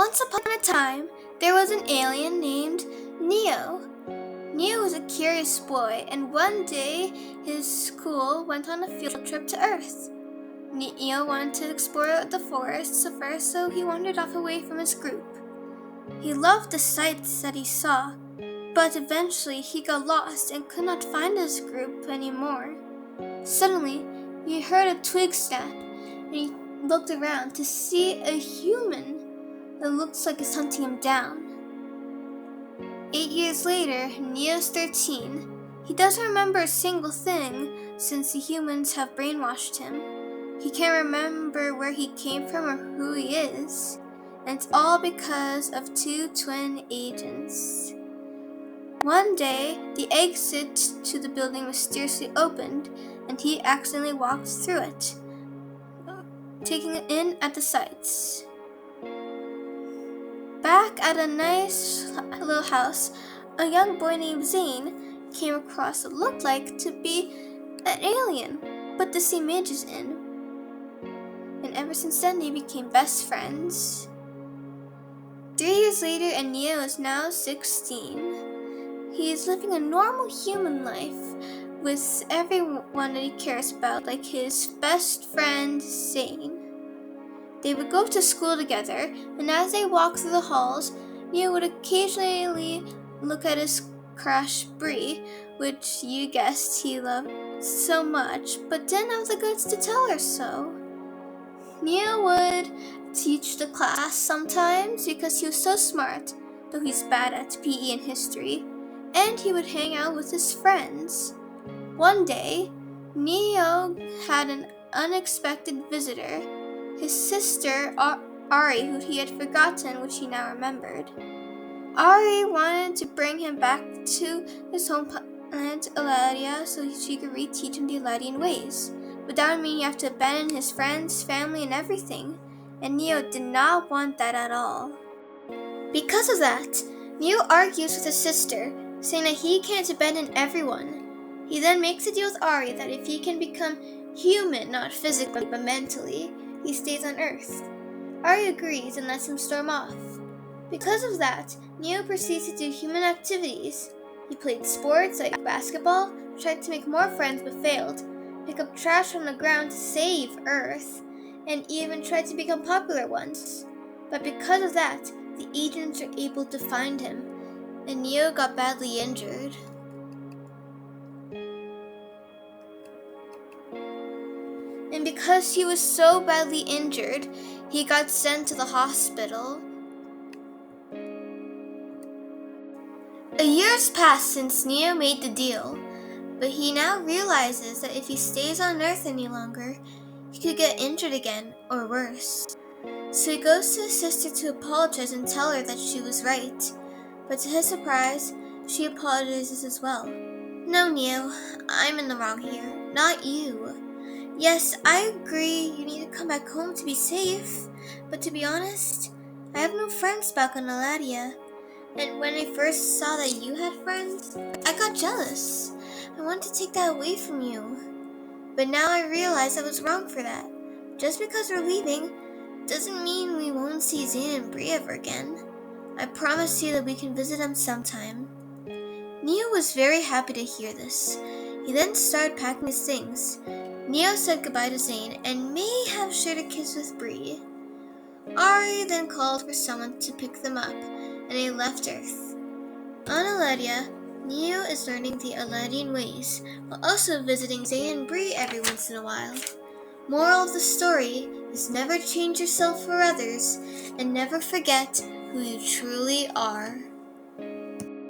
Once upon a time, there was an alien named Neo. Neo was a curious boy, and one day his school went on a field trip to Earth. Neo wanted to explore the forest first, so he wandered off away from his group. He loved the sights that he saw, but eventually he got lost and could not find his group anymore. Suddenly, he heard a twig snap, and he looked around to see a human that looks like it's hunting him down. 8 years later, Neo's 13. He doesn't remember a single thing since the humans have brainwashed him. He can't remember where he came from or who he is. And it's all because of two twin agents. One day, the exit to the building mysteriously opened, and he accidentally walked through it, taking it in at the sights. Back at a nice little house, a young boy named Zane came across what looked like to be an alien, but the same age as in. And ever since then, they became best friends. 3 years later, and Neo is now 16. He is living a normal human life with everyone that he cares about, like his best friend, Zane. They would go to school together, and as they walked through the halls, Neo would occasionally look at his crush, Bree, which you guessed he loved so much, but didn't have the guts to tell her so. Neo would teach the class sometimes because he was so smart, though he's bad at PE and history, and he would hang out with his friends. One day, Neo had an unexpected visitor. His sister, Ari, who he had forgotten, which he now remembered. Ari wanted to bring him back to his home planet, Eladia, so she could reteach him the Eladian ways. But that would mean he had to abandon his friends, family, and everything. And Neo did not want that at all. Because of that, Neo argues with his sister, saying that he can't abandon everyone. He then makes a deal with Ari that if he can become human, not physically but mentally, he stays on Earth. Ari agrees and lets him storm off. Because of that, Neo proceeds to do human activities. He played sports like basketball, tried to make more friends but failed, pick up trash on the ground to save Earth, and even tried to become popular once. But because of that, the agents were able to find him, and Neo got badly injured. And because he was so badly injured, he got sent to the hospital. A year has passed since Neo made the deal, but he now realizes that if he stays on Earth any longer, he could get injured again, or worse. So he goes to his sister to apologize and tell her that she was right. But to his surprise, she apologizes as well. No, Neo, I'm in the wrong here, not you. Yes, I agree you need to come back home to be safe, but to be honest, I have no friends back on Eladia. And when I first saw that you had friends, I got jealous. I wanted to take that away from you. But now I realize I was wrong for that. Just because we're leaving doesn't mean we won't see Zane and Bree ever again. I promise you that we can visit them sometime. Neo was very happy to hear this. He then started packing his things. Neo said goodbye to Zane and may have shared a kiss with Bree. Ari then called for someone to pick them up, and they left Earth. On Eladia, Neo is learning the Eladian ways, while also visiting Zane and Bree every once in a while. Moral of the story is never change yourself for others, and never forget who you truly are.